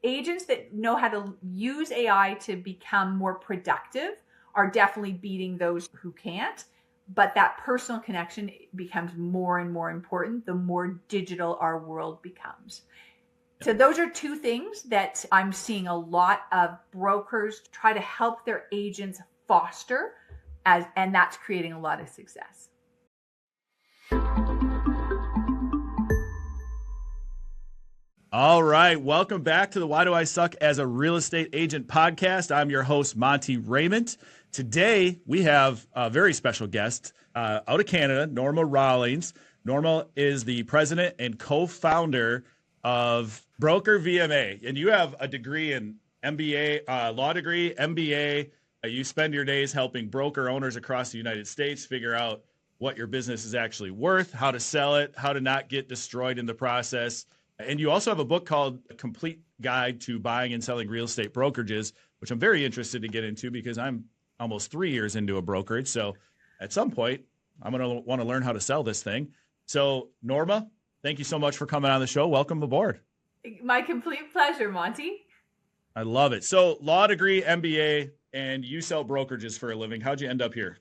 agents that know how to use AI to become more productive are definitely beating those who can't. But that personal connection becomes more and more important the more digital our world becomes. So those are two things that I'm seeing a lot of brokers try to help their agents foster, and that's creating a lot of success. All right. Welcome back to the Why Do I Suck as a Real Estate Agent podcast. I'm your host, Monte Reyment. Today, we have a very special guest out of Canada, Norma Rawlings. Norma is the president and co-founder of Broker VMA. And you have a degree in MBA, law degree, MBA. You spend your days helping broker owners across the United States figure out what your business is actually worth, how to sell it, how to not get destroyed in the process. And you also have a book called A Complete Guide to Buying and Selling Real Estate Brokerages, which I'm very interested to get into because I'm almost 3 years into a brokerage. So at some point, I'm going to want to learn how to sell this thing. So Norma, thank you so much for coming on the show. Welcome aboard. My complete pleasure, Monty. I love it. So law degree, MBA, and you sell brokerages for a living. How'd you end up here?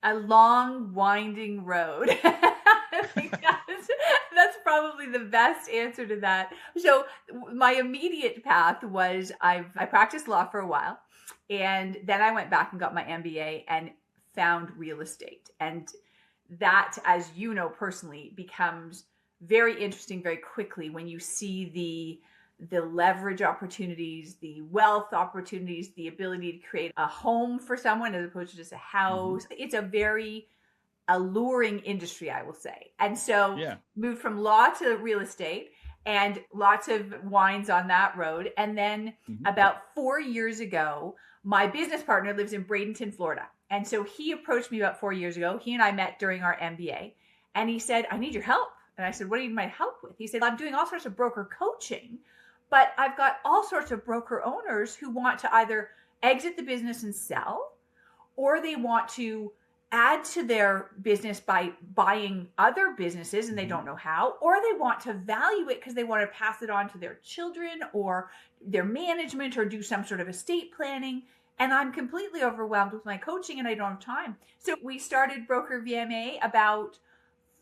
A long, winding road. That's probably the best answer to that. So my immediate path was I practiced law for a while, and then I went back and got my MBA and found real estate. And that, as you know personally, becomes very interesting very quickly when you see the leverage opportunities, the wealth opportunities, the ability to create a home for someone as opposed to just a house. Mm-hmm. It's a very alluring industry, I will say. And so moved from law to real estate and lots of wines on that road. And then about 4 years ago, my business partner lives in Bradenton, Florida. And so he approached me about 4 years ago. He and I met during our MBA. And he said, I need your help. And I said, what do you need my help with? He said, I'm doing all sorts of broker coaching, but I've got all sorts of broker owners who want to either exit the business and sell, or they want to add to their business by buying other businesses and they don't know how, or they want to value it because they want to pass it on to their children or their management or do some sort of estate planning. And I'm completely overwhelmed with my coaching and I don't have time. So we started Broker VMA about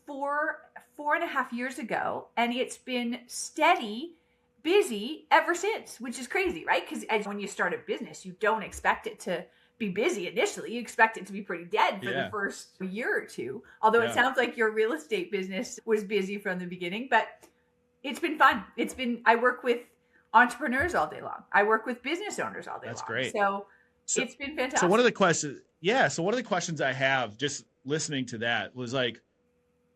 four and a half years ago, and it's been steady, busy ever since, which is crazy, right? Because when you start a business, you don't expect it to be busy initially. You expect it to be pretty dead for the first year or two. Although it sounds like your real estate business was busy from the beginning, but it's been fun. I work with entrepreneurs all day long. I work with business owners all day long. That's great. So it's been fantastic. So one of the questions I have just listening to that was like,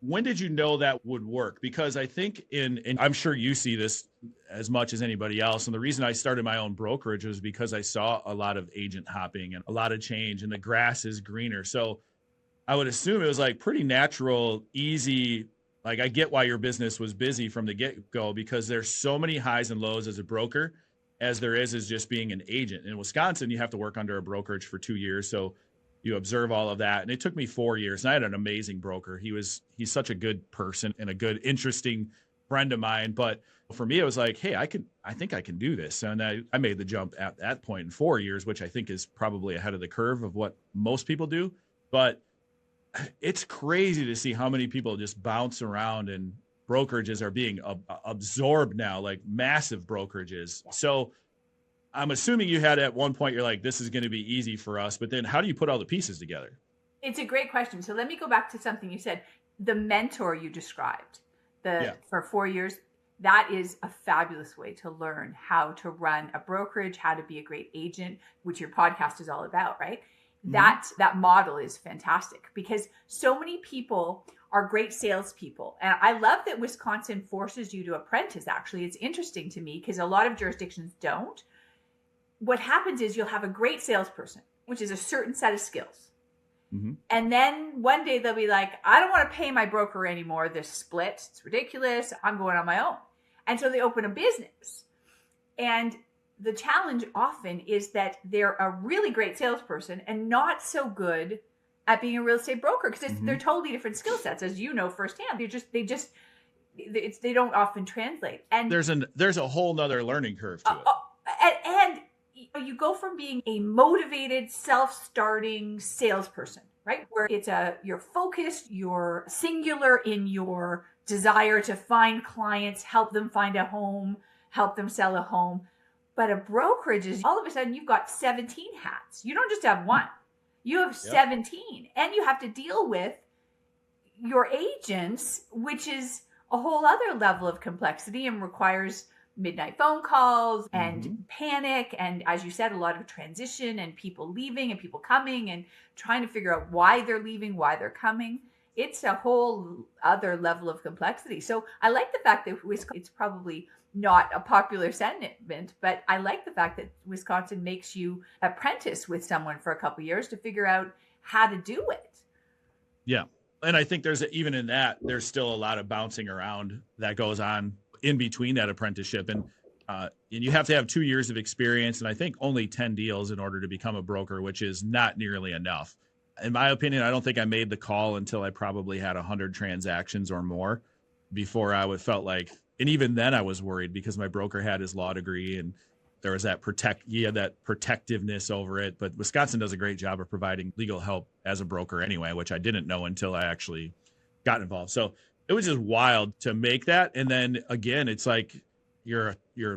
when did you know that would work? Because I think and I'm sure you see this as much as anybody else. And the reason I started my own brokerage was because I saw a lot of agent hopping and a lot of change, and the grass is greener. So I would assume it was like pretty natural, easy. Like I get why your business was busy from the get-go, because there's so many highs and lows as a broker as there is just being an agent. In Wisconsin, you have to work under a brokerage for 2 years. So you observe all of that. And it took me 4 years. And I had an amazing broker. He's such a good person and a good, interesting friend of mine. But for me, it was like, hey, I think I can do this. And I made the jump at that point in 4 years, which I think is probably ahead of the curve of what most people do. But it's crazy to see how many people just bounce around, and brokerages are being absorbed now, like massive brokerages. So I'm assuming you had at one point, you're like, this is going to be easy for us. But then how do you put all the pieces together? It's a great question. So let me go back to something you said. The mentor you described for 4 years, that is a fabulous way to learn how to run a brokerage, how to be a great agent, which your podcast is all about, right? Mm-hmm. That model is fantastic because so many people are great salespeople. And I love that Wisconsin forces you to apprentice, actually. It's interesting to me because a lot of jurisdictions don't. What happens is you'll have a great salesperson, which is a certain set of skills. Mm-hmm. And then one day they'll be like, I don't want to pay my broker anymore. This split, it's ridiculous. I'm going on my own. And so they open a business. And the challenge often is that they're a really great salesperson and not so good at being a real estate broker because they're totally different skill sets, as you know firsthand. they don't often translate. And there's a whole nother learning curve to it. and you go from being a motivated, self-starting salesperson, right? Where you're focused, you're singular in your desire to find clients, help them find a home, help them sell a home. But a brokerage is all of a sudden you've got 17 hats. You don't just have one. You have 17, and you have to deal with your agents, which is a whole other level of complexity and requires midnight phone calls and panic. And as you said, a lot of transition and people leaving and people coming and trying to figure out why they're leaving, why they're coming. It's a whole other level of complexity. So I like the fact that it's probably not a popular sentiment, but I like the fact that Wisconsin makes you apprentice with someone for a couple of years to figure out how to do it. Yeah. And I think even in that, there's still a lot of bouncing around that goes on in between that apprenticeship. And you have to have 2 years of experience, and I think only 10 deals in order to become a broker, which is not nearly enough. In my opinion, I don't think I made the call until I probably had 100 transactions or more before I felt like, and even then I was worried because my broker had his law degree and there was that protectiveness over it. But Wisconsin does a great job of providing legal help as a broker anyway, which I didn't know until I actually got involved. So it was just wild to make that. And then again, it's like you're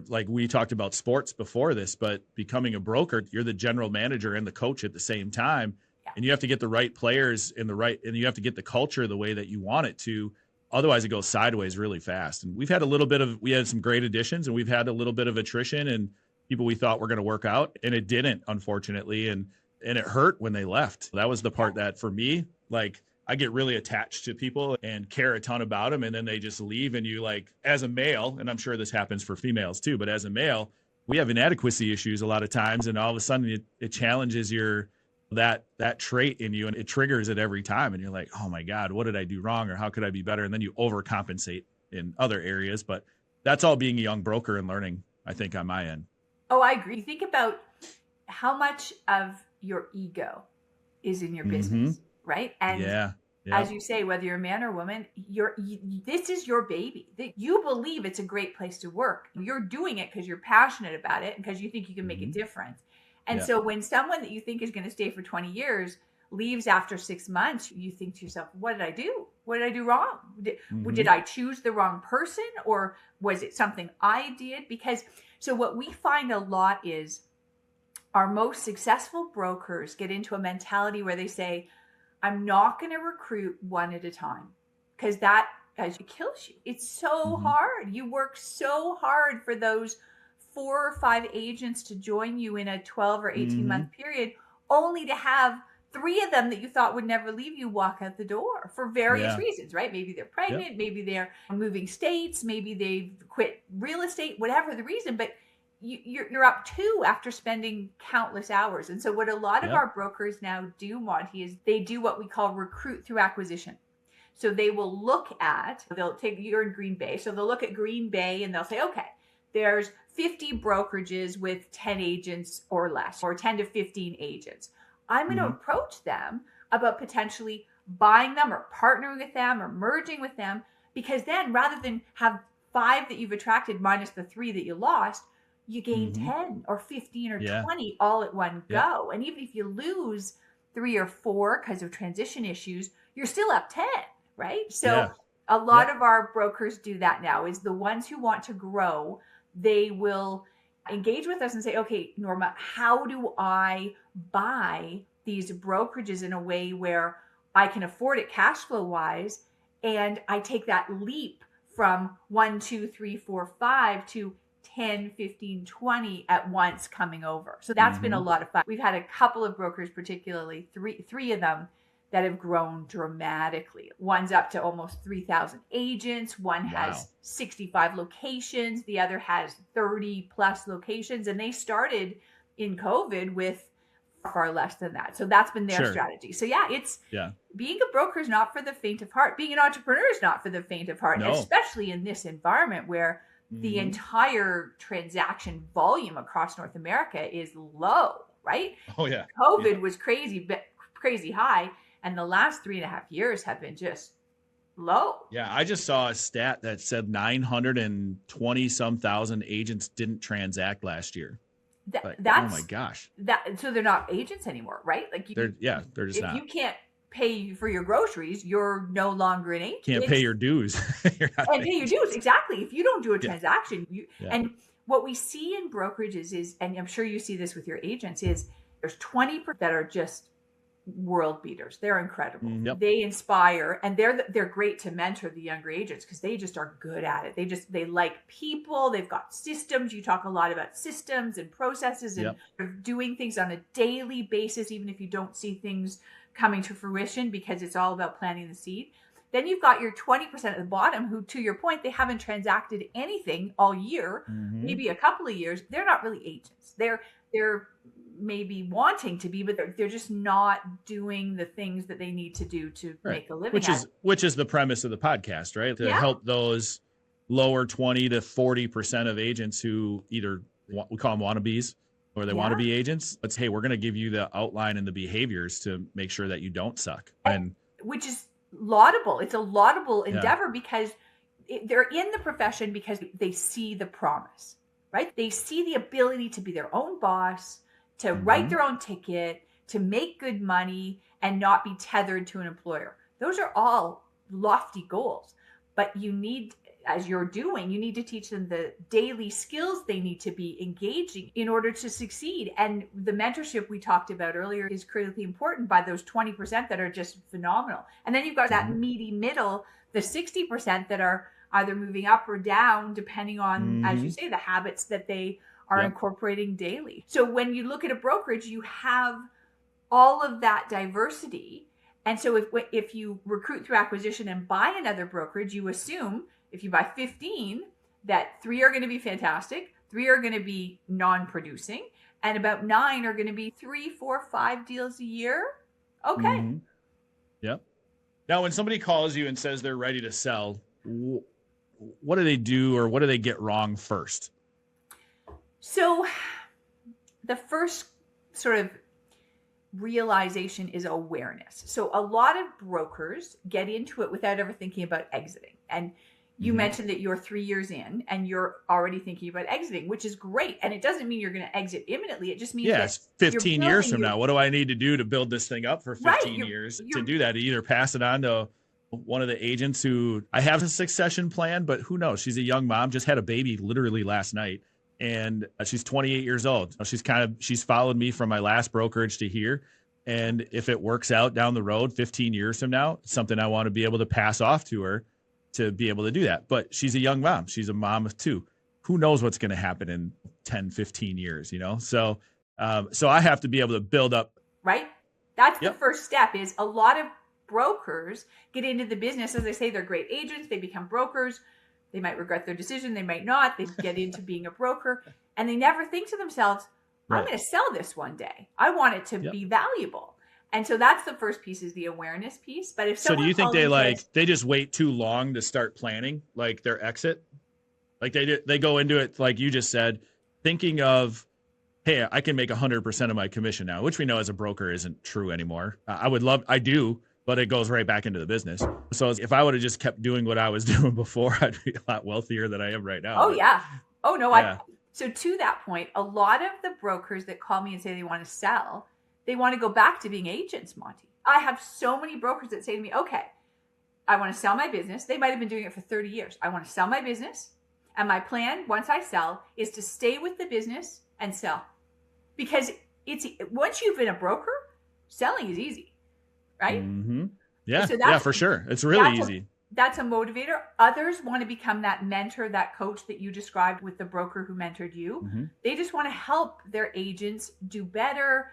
like, we talked about sports before this, but becoming a broker, you're the general manager and the coach at the same time. And you have to get the right players and you have to get the culture the way that you want it to. Otherwise it goes sideways really fast. And we had some great additions, and we've had a little bit of attrition and people we thought were going to work out, and it didn't, unfortunately. And it hurt when they left. That was the part that for me, like, I get really attached to people and care a ton about them. And then they just leave, and you, like, as a male, and I'm sure this happens for females too, but as a male, we have inadequacy issues a lot of times. And all of a sudden it challenges that trait in you, and it triggers it every time. And you're like, oh my God, what did I do wrong? Or how could I be better? And then you overcompensate in other areas. But that's all being a young broker and learning, I think, on my end. Oh, I agree. Think about how much of your ego is in your business, right? And as you say, whether you're a man or woman, this is your baby. You believe it's a great place to work. You're doing it because you're passionate about it and because you think you can make a difference. And so when someone that you think is going to stay for 20 years leaves after 6 months, you think to yourself, what did I do? What did I do wrong? Did I choose the wrong person, or was it something I did? So what we find a lot is our most successful brokers get into a mentality where they say, I'm not going to recruit one at a time, because that kills you. It's so hard. You work so hard for those 4 or 5 agents to join you in a 12 or 18 month period, only to have 3 of them that you thought would never leave you walk out the door for various reasons, right? Maybe they're pregnant, maybe they're moving states, maybe they've quit real estate, whatever the reason, but you're up 2 after spending countless hours. And so what a lot of our brokers now do, Monte, is they do what we call recruit through acquisition. So they will you're in Green Bay. So they'll look at Green Bay and they'll say, okay, there's 50 brokerages with 10 agents or less, or 10 to 15 agents. I'm going to approach them about potentially buying them or partnering with them or merging with them, because then rather than have 5 that you've attracted minus the 3 that you lost, you gain 10 or 15 or 20 all at one go. And even if you lose 3 or 4 because of transition issues, you're still up 10, right? So a lot of our brokers do that now. Is the ones who want to grow, they will engage with us and say, okay, Norma, how do I buy these brokerages in a way where I can afford it cash flow wise, and I take that leap from 1, 2, 3, 4, 5 to 10, 15, 20 at once coming over. So that's been a lot of fun. We've had a couple of brokers, particularly three of them, that have grown dramatically. One's up to almost 3,000 agents. One has 65 locations. The other has 30 plus locations. And they started in COVID with far less than that. So that's been their strategy. So being a broker is not for the faint of heart. Being an entrepreneur is not for the faint of heart, especially in this environment where the entire transaction volume across North America is low, right? Oh yeah. COVID was crazy high. And the last 3.5 years have been just low. Yeah, I just saw a stat that said 920 some thousand agents didn't transact last year. Like, oh my gosh. So they're not agents anymore, right? Like they're just if not. you can't pay for your groceries, you're no longer an agent. Can't pay your dues. And pay your dues, exactly. If you don't do a transaction, Yeah. And what we see in brokerages is, and I'm sure you see this with your agents, is there's 20% that are just world beaters. They're incredible. Yep. They inspire, and they're great to mentor the younger agents because they just are good at it. They like people. They've got systems. You talk a lot about systems and processes and doing things on a daily basis, even if you don't see things coming to fruition, because it's all about planting the seed. Then you've got your 20% at the bottom who, to your point, they haven't transacted anything all year, maybe a couple of years. They're not really agents. They're maybe wanting to be, but they're just not doing the things that they need to do to make a living. Which is the premise of the podcast, right? To help those lower 20 to 40% of agents who either we call them wannabes or they want to be agents. Let's, hey, we're going to give you the outline and the behaviors to make sure that you don't suck. And which is laudable. It's a laudable endeavor because they're in the profession because they see the promise, right? They see the ability to be their own boss, to write their own ticket, to make good money and not be tethered to an employer. Those are all lofty goals, but you need, as you're doing, you need to teach them the daily skills they need to be engaging in order to succeed. And the mentorship we talked about earlier is critically important by those 20% that are just phenomenal. And then you've got that meaty middle, the 60% that are either moving up or down, depending on, as you say, the habits that they are incorporating daily. So when you look at a brokerage, you have all of that diversity. And so if you recruit through acquisition and buy another brokerage, you assume if you buy 15, that 3 are going to be fantastic, 3 are going to be non-producing, and about 9 are going to be 3, 4, 5 deals a year. Okay. Yep. Now, when somebody calls you and says they're ready to sell, what do they do or what do they get wrong first? So the first sort of realization is awareness. So a lot of brokers get into it without ever thinking about exiting. And you mentioned that you're 3 years in and you're already thinking about exiting, which is great. And it doesn't mean you're going to exit imminently. It just means that 15 years from now. What do I need to do to build this thing up for 15 years to do that? To either pass it on to one of the agents who I have a succession plan, but who knows? She's a young mom, just had a baby literally last night. And she's 28 years old. She's followed me from my last brokerage to here. And if it works out down the road, 15 years from now, it's something I want to be able to pass off to her to be able to do that. But she's a young mom. She's a mom of 2. Who knows what's going to happen in 10, 15 years, So I have to be able to build up. Right. That's the first step. Is a lot of brokers get into the business. As I say, they're great agents. They become brokers. They might regret their decision. They might not. They get into being a broker and they never think to themselves, I'm going to sell this one day. I want it to be valuable. And so that's the first piece, is the awareness piece. But if do you think they just wait too long to start planning like their exit? Like they go into it, like you just said, thinking of, hey, I can make 100% of my commission now, which we know as a broker isn't true anymore. I do, but it goes right back into the business. So if I would have just kept doing what I was doing before, I'd be a lot wealthier than I am right now. Oh, yeah. Oh, no. Yeah. So to that point, a lot of the brokers that call me and say they want to sell, they want to go back to being agents, Monte. I have so many brokers that say to me, okay, I want to sell my business. They might have been doing it for 30 years. I want to sell my business. And my plan, once I sell, is to stay with the business and sell. Because once you've been a broker, selling is easy. Right? Yeah, so for sure. It's really easy. That's a motivator. Others want to become that mentor, that coach that you described with the broker who mentored you. They just want to help their agents do better,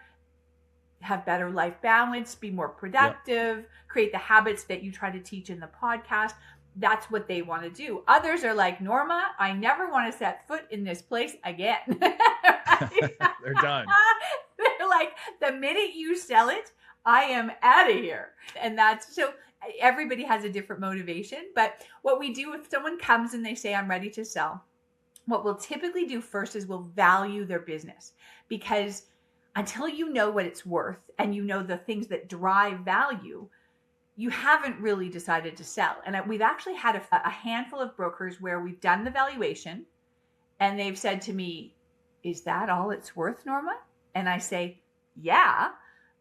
have better life balance, be more productive, create the habits that you try to teach in the podcast. That's what they want to do. Others are like, Norma, I never want to set foot in this place again. They're done. They're like, the minute you sell it, I am out of here. And that's so everybody has a different motivation. But what we do, if someone comes and they say, I'm ready to sell, what we'll typically do first is we'll value their business. Because until you know what it's worth and you know the things that drive value, you haven't really decided to sell. And we've actually had a handful of brokers where we've done the valuation and they've said to me, is that all it's worth, Norma? And I say, yeah,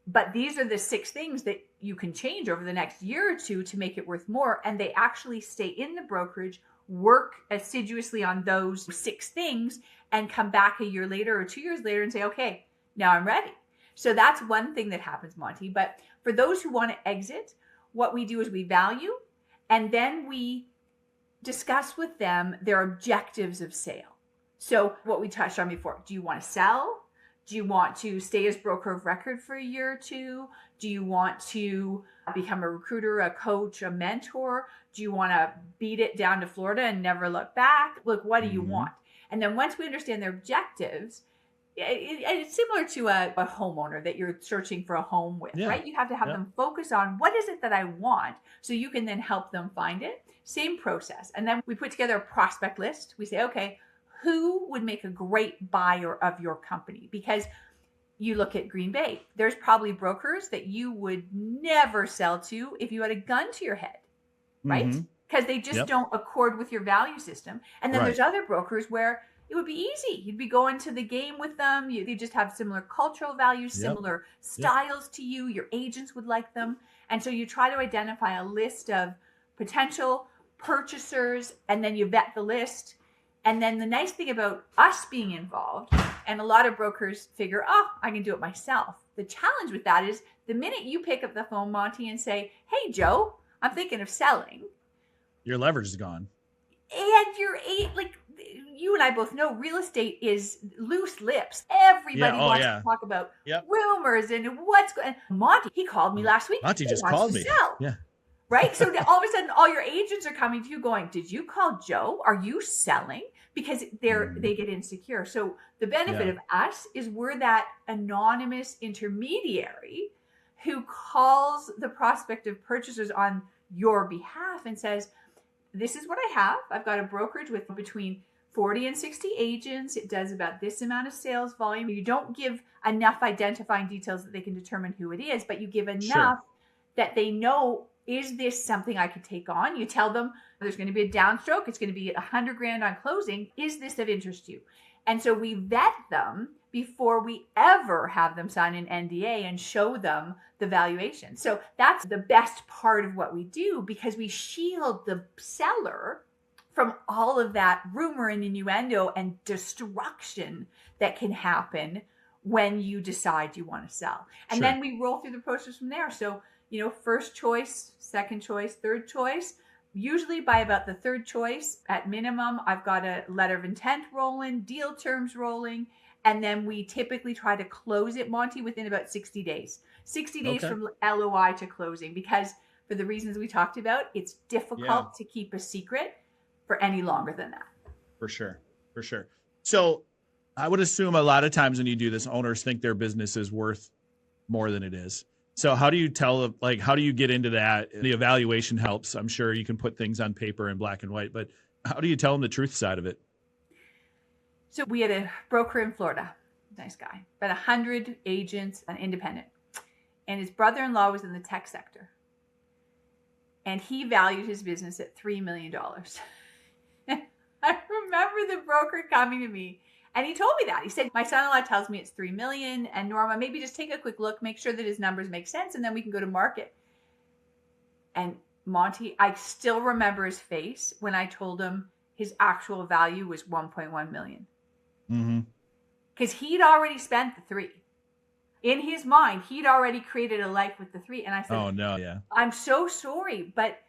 but these are the 6 things that you can change over the next year or two to make it worth more. And they actually stay in the brokerage, work assiduously on those 6 things, and come back a year later or 2 years later and say, okay, now I'm ready. So that's one thing that happens, Monte. But for those who want to exit, what we do is we value, and then we discuss with them their objectives of sale. So what we touched on before, do you want to sell? Do you want to stay as broker of record for a year or two? Do you want to become a recruiter, a coach, a mentor? Do you want to beat it down to Florida and never look back? Look, what do you want? And then once we understand their objectives, it's similar to a homeowner that you're searching for a home with, right? You have to have them focus on what is it that I want, so you can then help them find it. Same process. And then we put together a prospect list. We say, okay, who would make a great buyer of your company? Because you look at Green Bay, there's probably brokers that you would never sell to if you had a gun to your head, right? Because they just don't accord with your value system. And then there's other brokers where it would be easy. You'd be going to the game with them. They just have similar cultural values, similar styles to you. Your agents would like them. And so you try to identify a list of potential purchasers, and then you vet the list. And then the nice thing about us being involved, and a lot of brokers figure, oh, I can do it myself. The challenge with that is the minute you pick up the phone, Monte, and say, hey, Joe, I'm thinking of selling. Your leverage is gone. And you and I both know real estate is loose lips. Everybody wants to talk about rumors and what's going on. Monte, he called me last week. Monte just called me. Sell. Yeah. Right? So all of a sudden, all your agents are coming to you going, did you call Joe? Are you selling? Because they get insecure. So the benefit of us is we're that anonymous intermediary who calls the prospective purchasers on your behalf and says, this is what I have. I've got a brokerage with between 40 and 60 agents. It does about this amount of sales volume. You don't give enough identifying details that they can determine who it is, but you give enough that they know, is this something I could take on? You tell them there's going to be a downstroke. It's going to be $100,000 on closing. Is this of interest to you? And so we vet them before we ever have them sign an NDA and show them the valuation. So that's the best part of what we do, because we shield the seller from all of that rumor and innuendo and destruction that can happen when you decide you want to sell. And then we roll through the process from there. So, first choice, second choice, third choice. Usually by about the third choice, at minimum, I've got a letter of intent rolling, deal terms rolling, and then we typically try to close it, Monte, within about 60 days. 60 days from LOI to closing, because for the reasons we talked about, it's difficult to keep a secret for any longer than that. For sure. So I would assume a lot of times when you do this, owners think their business is worth more than it is. So how do you how do you get into that? The evaluation helps. I'm sure you can put things on paper in black and white, but how do you tell them the truth side of it? So we had a broker in Florida, nice guy, about 100 agents, an independent. And his brother-in-law was in the tech sector. And he valued his business at $3 million. I remember the broker coming to me and he told me that. He said, my son-in-law tells me it's $3 million. And Norma, maybe just take a quick look, make sure that his numbers make sense, and then we can go to market. And Monte, I still remember his face when I told him his actual value was $1.1 million. Because he'd already spent the 3. In his mind, he'd already created a life with the 3. And I said, oh, no, I'm so sorry, but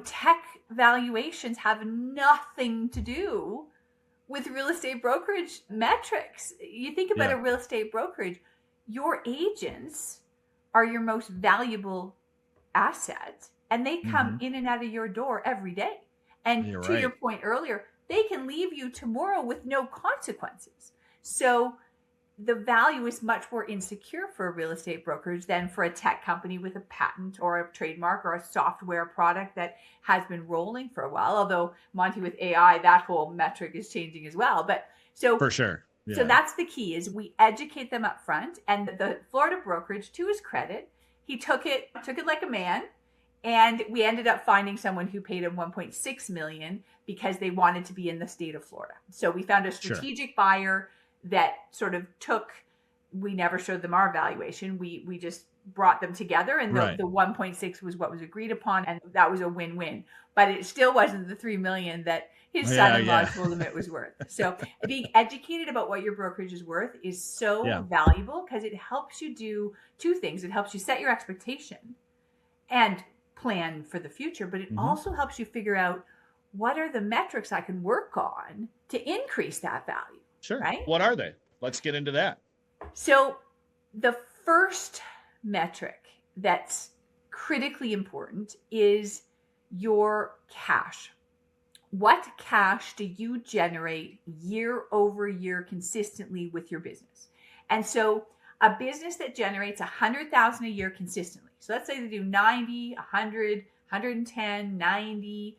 tech valuations have nothing to do with real estate brokerage metrics. You think about a real estate brokerage, your agents are your most valuable asset, and they come in and out of your door every day. And your point earlier, they can leave you tomorrow with no consequences. So the value is much more insecure for a real estate brokerage than for a tech company with a patent or a trademark or a software product that has been rolling for a while. Although, Monte, with AI, that whole metric is changing as well. But so for sure. Yeah. So that's the key, is we educate them up front. And the Florida brokerage, to his credit, he took it like a man. And we ended up finding someone who paid him 1.6 million because they wanted to be in the state of Florida. So we found a strategic buyer that sort of we never showed them our valuation. We just brought them together, and the 1.6 was what was agreed upon, and that was a win-win. But it still wasn't the 3 million that his son-in-law told him it was worth. So being educated about what your brokerage is worth is so valuable, because it helps you do two things. It helps you set your expectation and plan for the future, but it also helps you figure out what are the metrics I can work on to increase that value. Sure. Right? What are they? Let's get into that. So the first metric that's critically important is your cash. What cash do you generate year over year consistently with your business? And so a business that generates 100,000 a year consistently. So let's say they do 90, 100, 110, 90.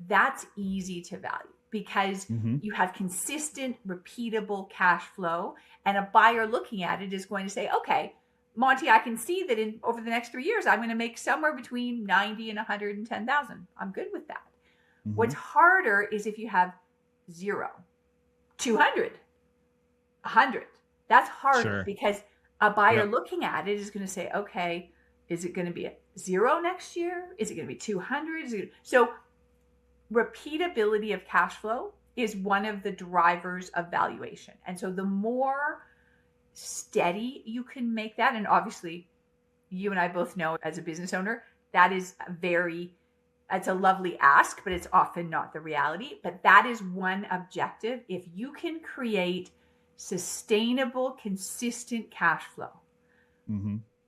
That's easy to value because you have consistent, repeatable cash flow, and a buyer looking at it is going to say, okay, Monte, I can see that over the next 3 years, I'm going to make somewhere between 90 and 110,000. I'm good with that. What's harder is if you have 0, 200, 100. That's harder because a buyer looking at it is going to say, okay, is it going to be a 0 next year? Is it going to be 200? So repeatability of cash flow is one of the drivers of valuation. And so the more steady you can make that, and obviously you and I both know as a business owner, that is it's a lovely ask, but it's often not the reality. But that is one objective. If you can create sustainable, consistent cash flow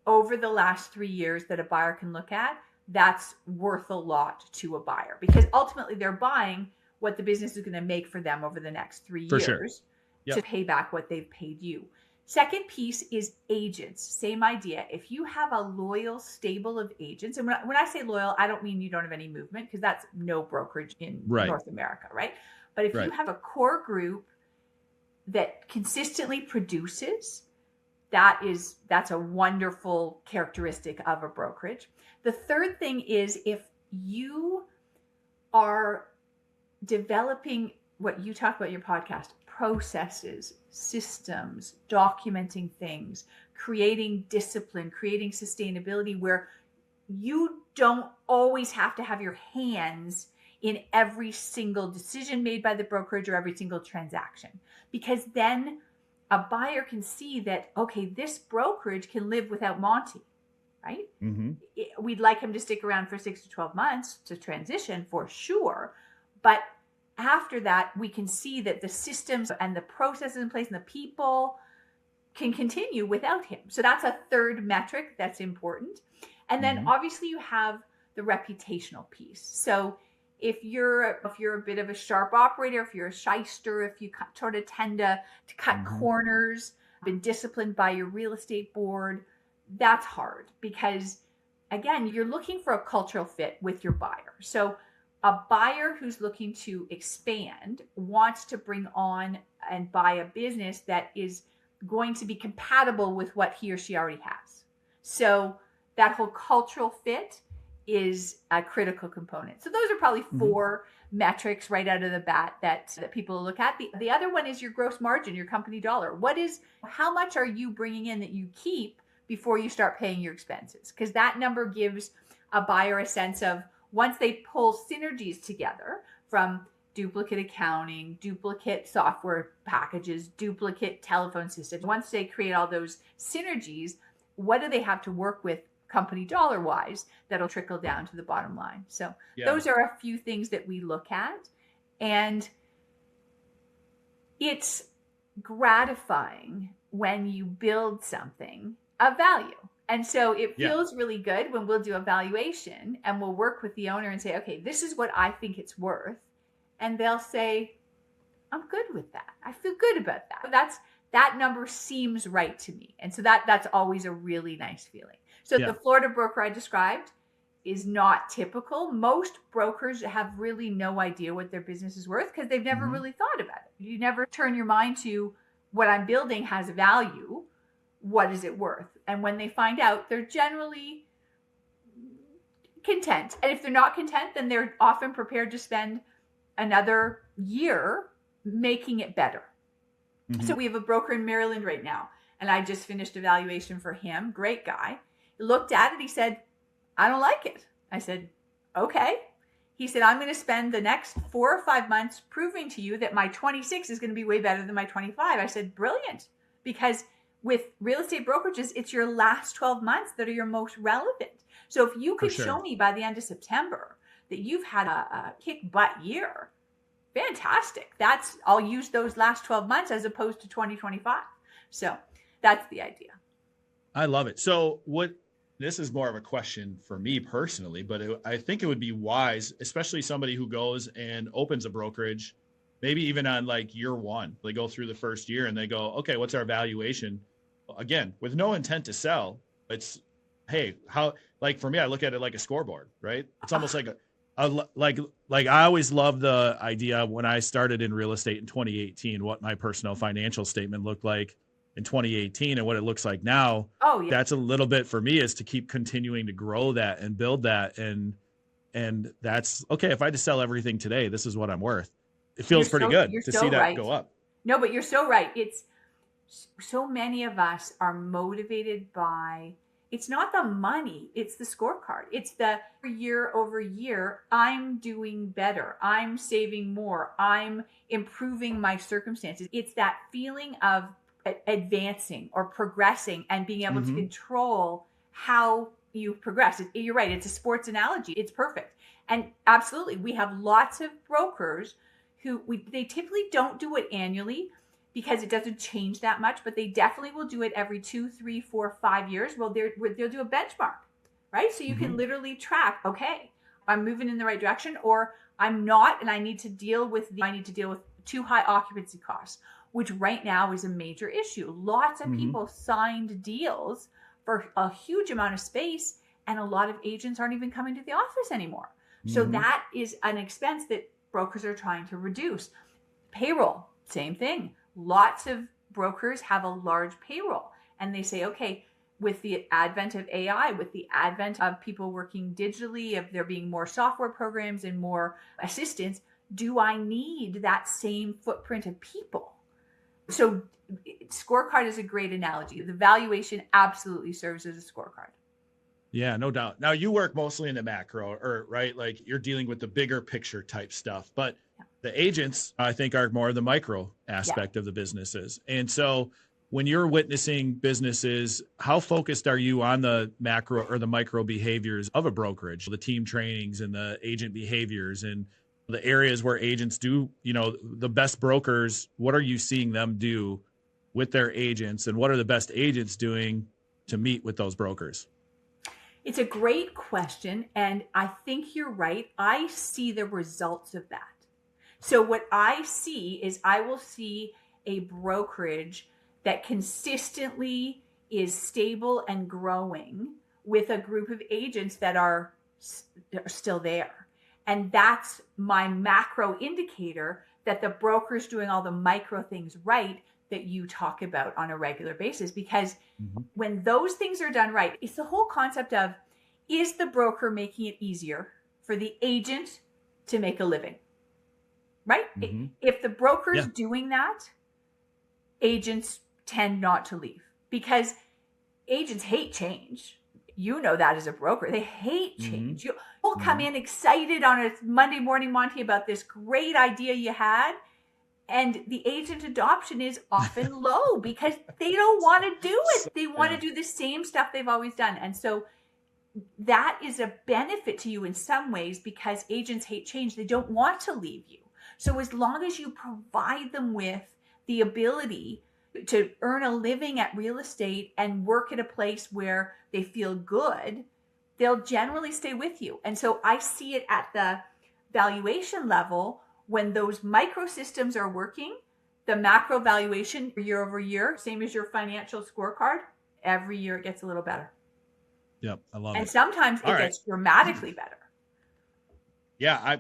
over the last 3 years that a buyer can look at, that's worth a lot to a buyer, because ultimately they're buying what the business is going to make for them over the next 3 years to pay back what they've paid you. Second piece is agents. Same idea. If you have a loyal stable of agents, and when I say loyal, I don't mean you don't have any movement, because that's no brokerage in North America, right? But if you have a core group that consistently produces, that's a wonderful characteristic of a brokerage. The third thing is if you are developing what you talk about in your podcast, processes, systems, documenting things, creating discipline, creating sustainability, where you don't always have to have your hands in every single decision made by the brokerage or every single transaction. Because then a buyer can see that, okay, this brokerage can live without Monte, right? We'd like him to stick around for 6 to 12 months to transition for sure. But after that, we can see that the systems and the processes in place and the people can continue without him. So that's a third metric that's important. And then obviously you have the reputational piece. So if you're a bit of a sharp operator, if you're a shyster, if you sort of tend to cut corners, been disciplined by your real estate board, that's hard, because again, you're looking for a cultural fit with your buyer. So a buyer who's looking to expand wants to bring on and buy a business that is going to be compatible with what he or she already has. So that whole cultural fit is a critical component. So those are probably 4 metrics right out of the bat that people look at. The other one is your gross margin, your company dollar. How much are you bringing in that you keep before you start paying your expenses? Because that number gives a buyer a sense of, once they pull synergies together from duplicate accounting, duplicate software packages, duplicate telephone systems, once they create all those synergies, what do they have to work with company dollar wise that'll trickle down to the bottom line? So those are a few things that we look at. And it's gratifying when you build something of value. And so it feels really good when we'll do a valuation and we'll work with the owner and say, okay, this is what I think it's worth. And they'll say, I'm good with that. I feel good about that. That number seems right to me. And so that's always a really nice feeling. So the Florida broker I described is not typical. Most brokers have really no idea what their business is worth because they've never really thought about it. You never turn your mind to, what I'm building has value. what is it worth? And when they find out, they're generally content. And if they're not content, then they're often prepared to spend another year making it better. Mm-hmm. So we have a broker in Maryland right now, and I just finished a valuation for him. Great guy. He looked at it. He said, I don't like it. I said, okay. He said, I'm going to spend the next 4 or 5 months proving to you that my 26 is going to be way better than my 25. I said, brilliant. Because with real estate brokerages, it's your last 12 months that are your most relevant. So if you could show me by the end of September that you've had a kick butt year, fantastic. I'll use those last 12 months as opposed to 2025. So that's the idea. I love it. So this is more of a question for me personally, but I think it would be wise, especially somebody who goes and opens a brokerage, maybe even on like year one, they go through the first year and they go, okay, what's our valuation? Again, with no intent to sell, it's, hey, how, like for me, I look at it like a scoreboard, right? It's almost like like I always loved the idea when I started in real estate in 2018, what my personal financial statement looked like in 2018 and what it looks like now. Oh, yeah. That's a little bit for me, is to keep continuing to grow that and build that. And that's okay. If I had to sell everything today, this is what I'm worth. It feels pretty good to see that go up. No, but you're so right. It's so many of us are motivated by, it's not the money, it's the scorecard. It's the year over year, I'm doing better. I'm saving more. I'm improving my circumstances. It's that feeling of advancing or progressing and being able to control how you progress. You're right. It's a sports analogy. It's perfect. And absolutely, we have lots of brokers who they typically don't do it annually because it doesn't change that much, but they definitely will do it every 2, 3, 4, 5 years. Well, they'll do a benchmark, right? So you can literally track, okay, I'm moving in the right direction, or I'm not, and I need to deal with too high occupancy costs, which right now is a major issue. Lots of people signed deals for a huge amount of space, and a lot of agents aren't even coming to the office anymore. So that is an expense that brokers are trying to reduce. Payroll, same thing. Lots of brokers have a large payroll, and they say, okay, with the advent of AI, with the advent of people working digitally, of there being more software programs and more assistants, do I need that same footprint of people? So scorecard is a great analogy. The valuation absolutely serves as a scorecard. Yeah, no doubt. Now you work mostly in the macro, or right? Like you're dealing with the bigger picture type stuff, but the agents, I think, are more the micro aspect of the businesses. And so when you're witnessing businesses, how focused are you on the macro or the micro behaviors of a brokerage, the team trainings and the agent behaviors and the areas where agents do, the best brokers, what are you seeing them do with their agents, and what are the best agents doing to meet with those brokers? It's a great question, and I think you're right. I see the results of that. So what I see is I will see a brokerage that consistently is stable and growing with a group of agents that are still there. And that's my macro indicator that the broker's doing all the micro things right that you talk about on a regular basis. Because when those things are done right, it's the whole concept of, is the broker making it easier for the agent to make a living? Right? If the broker's doing that, agents tend not to leave, because agents hate change. You know that as a broker. They hate change. You'll come in excited on a Monday morning, Monte, about this great idea you had, and the agent adoption is often low because they don't want to do it. They want to do the same stuff they've always done. And so that is a benefit to you in some ways, because agents hate change. They don't want to leave you. So as long as you provide them with the ability to earn a living at real estate and work at a place where they feel good, they'll generally stay with you. And so I see it at the valuation level. When those microsystems are working, the macro valuation year over year, same as your financial scorecard, every year it gets a little better. Yep, I love it. And sometimes it gets dramatically better. Yeah,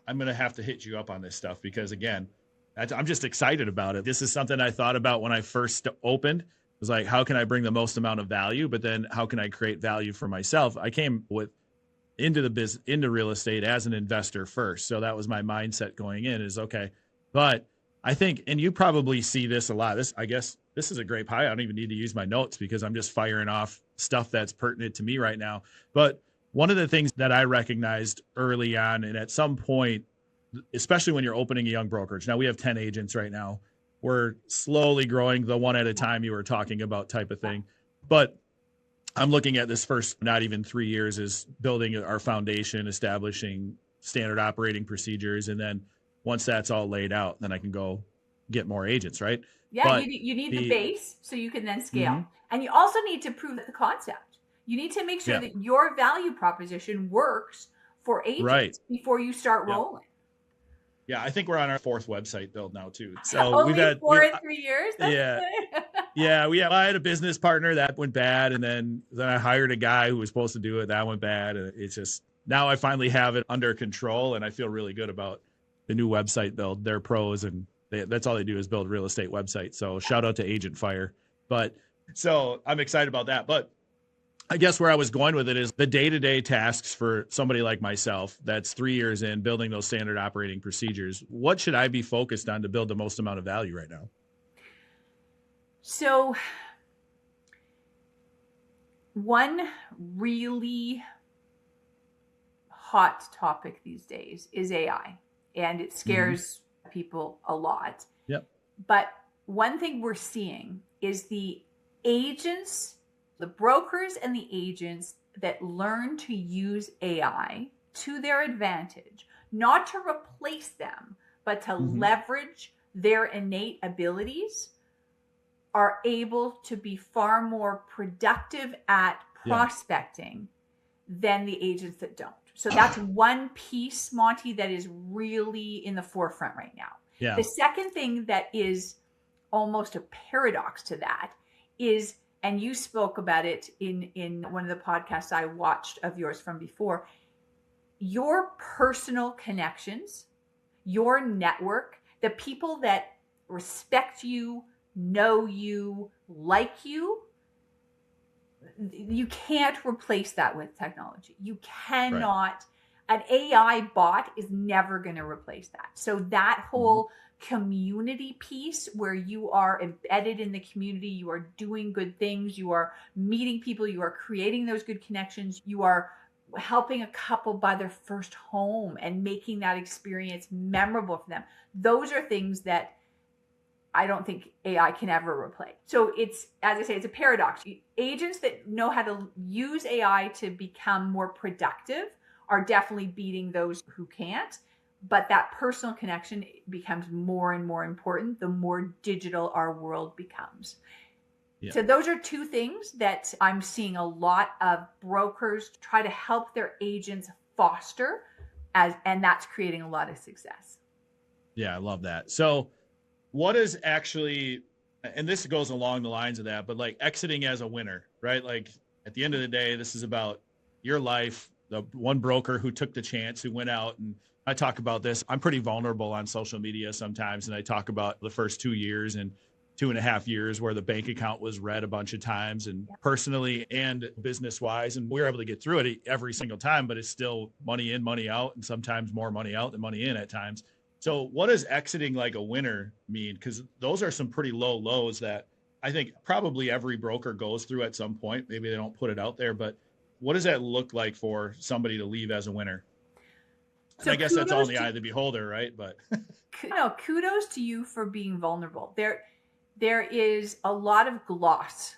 I'm going to have to hit you up on this stuff, because again, I'm just excited about it. This is something I thought about when I first opened, was like, how can I bring the most amount of value? But then how can I create value for myself? I came into real estate as an investor first. So that was my mindset going in is okay. But I think, and you probably see this a lot. I guess this is a great pie. I don't even need to use my notes because I'm just firing off stuff that's pertinent to me right now. But one of the things that I recognized early on, and at some point, especially when you're opening a young brokerage, now we have 10 agents right now. We're slowly growing the one at a time you were talking about type of thing. But I'm looking at this first, not even 3 years, is building our foundation, establishing standard operating procedures. And then once that's all laid out, then I can go get more agents, right? Yeah, But you need the base so you can then scale. Mhm. And you also need to prove the concept. You need to make sure Yeah. that your value proposition works for agents Right. before you start Yep. rolling. Yeah, I think we're on our 4th website build now too. So Only 4 in 3 years? That's yeah. good. Yeah, I had a business partner that went bad, and then I hired a guy who was supposed to do it. That went bad, and it's just now I finally have it under control, and I feel really good about the new website build. They're pros, and that's all they do is build real estate websites. So shout out to Agent Fire. But so I'm excited about that. But I guess where I was going with it is the day-to-day tasks for somebody like myself that's 3 years in building those standard operating procedures. What should I be focused on to build the most amount of value right now? So one really hot topic these days is AI, and it scares people a lot. Yep. But one thing we're seeing is the agents, the brokers and the agents that learn to use AI to their advantage, not to replace them, but to leverage their innate abilities, are able to be far more productive at prospecting than the agents that don't. So that's one piece, Monte, that is really in the forefront right now. Yeah. The second thing that is almost a paradox to that is, and you spoke about it in one of the podcasts I watched of yours from before, your personal connections, your network, the people that respect you, know you, like you, you can't replace that with technology. You cannot. An AI bot is never going to replace that. So that whole community piece where you are embedded in the community, you are doing good things, you are meeting people, you are creating those good connections, you are helping a couple buy their first home and making that experience memorable for them. Those are things that I don't think AI can ever replace. So it's, as I say, it's a paradox. Agents that know how to use AI to become more productive are definitely beating those who can't. But that personal connection becomes more and more important the more digital our world becomes. Yeah. So those are two things that I'm seeing a lot of brokers try to help their agents foster, and that's creating a lot of success. Yeah, I love that. So what is actually, and this goes along the lines of that, but like exiting as a winner, right? Like at the end of the day, this is about your life. The one broker who took the chance, who went out, and I talk about this. I'm pretty vulnerable on social media sometimes. And I talk about the first 2 years and 2.5 years where the bank account was read a bunch of times, and personally and business wise. And we were able to get through it every single time, but it's still money in, money out, and sometimes more money out than money in at times. So what does exiting like a winner mean? Because those are some pretty low lows that I think probably every broker goes through at some point. Maybe they don't put it out there, but what does that look like for somebody to leave as a winner? So I guess that's all in the eye of the beholder, right? But no, kudos to you for being vulnerable. There is a lot of gloss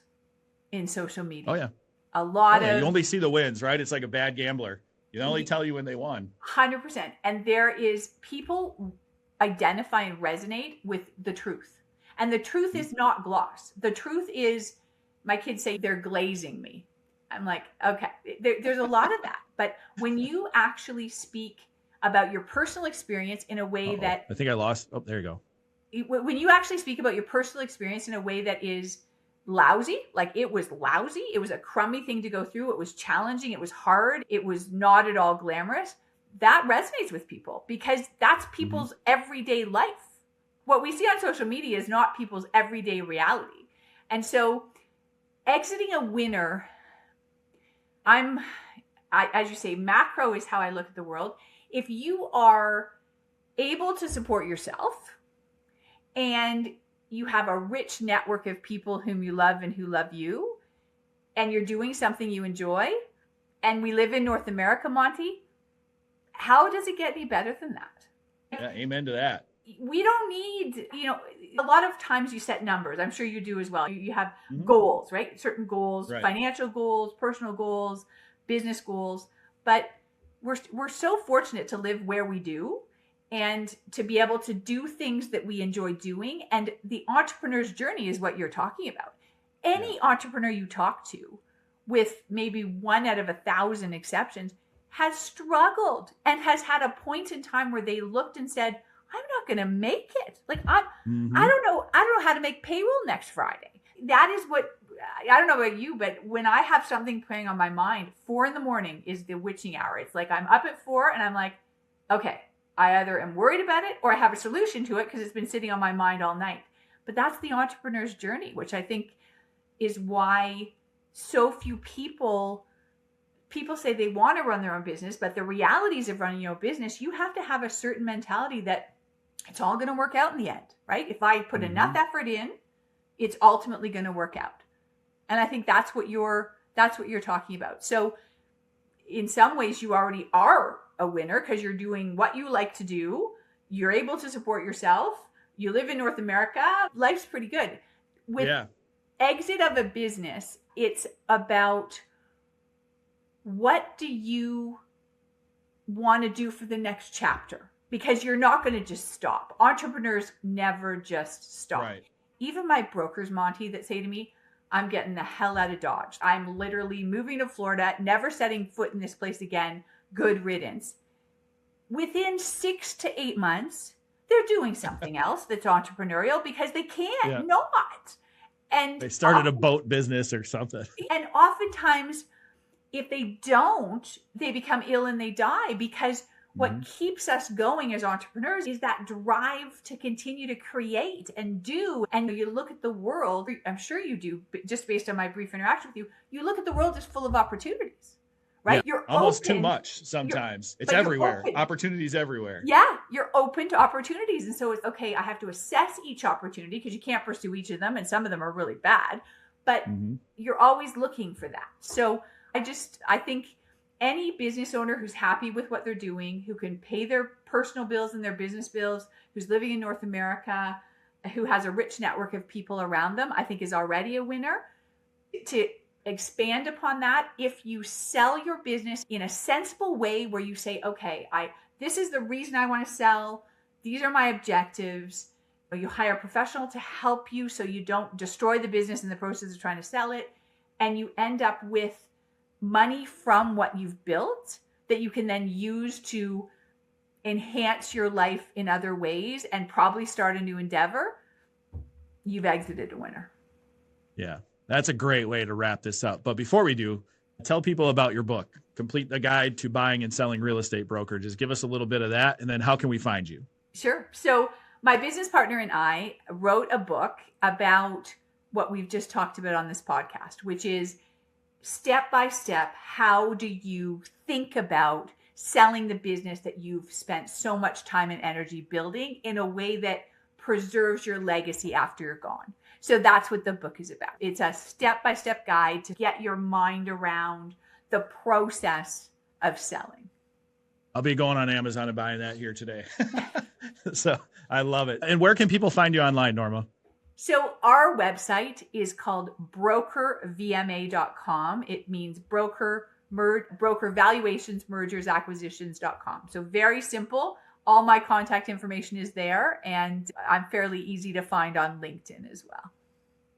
in social media. Oh yeah. A lot of, you only see the wins, right? It's like a bad gambler. You only tell you when they won. 100%. And there is people identify and resonate with the truth. And the truth is not gloss. The truth is, my kids say they're glazing me. I'm like, okay, there's a lot of that. But when you actually speak about your personal experience in a way that... I think I lost. Oh, there you go. When you actually speak about your personal experience in a way that is lousy, like it was lousy, it was a crummy thing to go through, it was challenging, it was hard, it was not at all glamorous, that resonates with people because that's people's everyday life. What we see on social media is not people's everyday reality. And so Exiting a winner, as you say, macro is how I look at the world. If you are able to support yourself and you have a rich network of people whom you love and who love you, and you're doing something you enjoy, and we live in North America, Monte, how does it get any better than that? Yeah, amen to that. We don't need, a lot of times you set numbers. I'm sure you do as well. You have goals, right? Certain goals, Right. Financial goals, personal goals, business goals. But we're so fortunate to live where we do and to be able to do things that we enjoy doing. And the entrepreneur's journey is what you're talking about. Any entrepreneur you talk to, with maybe 1 out of 1,000 exceptions, has struggled and has had a point in time where they looked and said, I'm not going to make it. Like, I don't know how to make payroll next Friday. That is what, I don't know about you, but when I have something playing on my mind, 4 a.m. is the witching hour. It's like I'm up at 4 and I'm like, okay, I either am worried about it or I have a solution to it because it's been sitting on my mind all night. But that's the entrepreneur's journey, which I think is why so few people say they want to run their own business, but the realities of running your own business, you have to have a certain mentality that it's all going to work out in the end, right? If I put enough effort in, it's ultimately going to work out. And I think that's what you're talking about. So in some ways you already are a winner because you're doing what you like to do. You're able to support yourself. You live in North America. Life's pretty good. With exit of a business, it's about what do you want to do for the next chapter? Because you're not going to just stop. Entrepreneurs never just stop. Right. Even my brokers, Monte, that say to me, I'm getting the hell out of Dodge. I'm literally moving to Florida, never setting foot in this place again. Good riddance. Within 6 to 8 months, they're doing something else that's entrepreneurial because they can't not. And they started a boat business or something. And oftentimes, if they don't, they become ill and they die because what keeps us going as entrepreneurs is that drive to continue to create and do. And you look at the world, I'm sure you do, just based on my brief interaction with you, you look at the world as full of opportunities, right? Yeah, you're almost open, too much sometimes. It's everywhere. Opportunities everywhere. Yeah, you're open to opportunities. And so it's okay, I have to assess each opportunity because you can't pursue each of them. And some of them are really bad, but you're always looking for that. So I think any business owner who's happy with what they're doing, who can pay their personal bills and their business bills, who's living in North America, who has a rich network of people around them, I think is already a winner. To expand upon that, if you sell your business in a sensible way where you say, okay, this is the reason I want to sell. These are my objectives. You hire a professional to help you so you don't destroy the business in the process of trying to sell it. And you end up with money from what you've built that you can then use to enhance your life in other ways and probably start a new endeavor, you've exited a winner. Yeah, that's a great way to wrap this up. But before we do, tell people about your book, Complete the Guide to Buying and Selling Real Estate Brokerages. Give us a little bit of that, and then how can we find you? Sure. So my business partner and I wrote a book about what we've just talked about on this podcast, which is step by step, how do you think about selling the business that you've spent so much time and energy building in a way that preserves your legacy after you're gone? So that's what the book is about. It's a step-by-step guide to get your mind around the process of selling. I'll be going on Amazon and buying that here today. So I love it. And where can people find you online, Norma? So our website is called brokervma.com. It means broker valuations, mergers, acquisitions.com. So very simple. All my contact information is there, and I'm fairly easy to find on LinkedIn as well.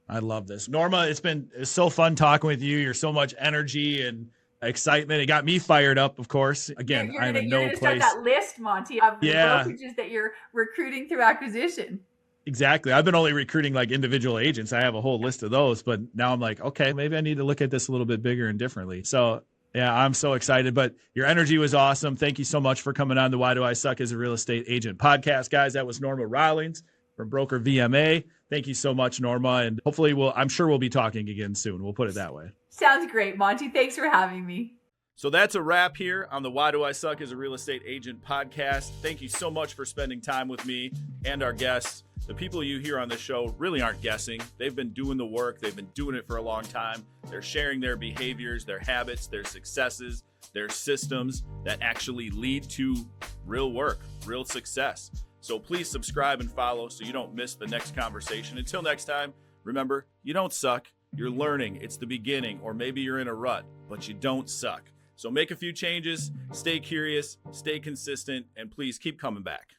I love this. Norma, it's so fun talking with you. You're so much energy and excitement. It got me fired up, of course. Again, I'm in no place. Start that list, Monte, of the brokerages that you're recruiting through acquisition. Exactly. I've been only recruiting like individual agents. I have a whole list of those, but now I'm like, okay, maybe I need to look at this a little bit bigger and differently. So yeah, I'm so excited, but your energy was awesome. Thank you so much for coming on the Why Do I Suck as a Real Estate Agent podcast, guys. That was Norma Rawlings, from Broker VMA. Thank you so much, Norma. And hopefully I'm sure we'll be talking again soon. We'll put it that way. Sounds great, Monte. Thanks for having me. So that's a wrap here on the Why Do I Suck as a Real Estate Agent podcast. Thank you so much for spending time with me and our guests. The people you hear on this show really aren't guessing. They've been doing the work. They've been doing it for a long time. They're sharing their behaviors, their habits, their successes, their systems that actually lead to real work, real success. So please subscribe and follow so you don't miss the next conversation. Until next time, remember, you don't suck. You're learning. It's the beginning, or maybe you're in a rut, but you don't suck. So make a few changes, stay curious, stay consistent, and please keep coming back.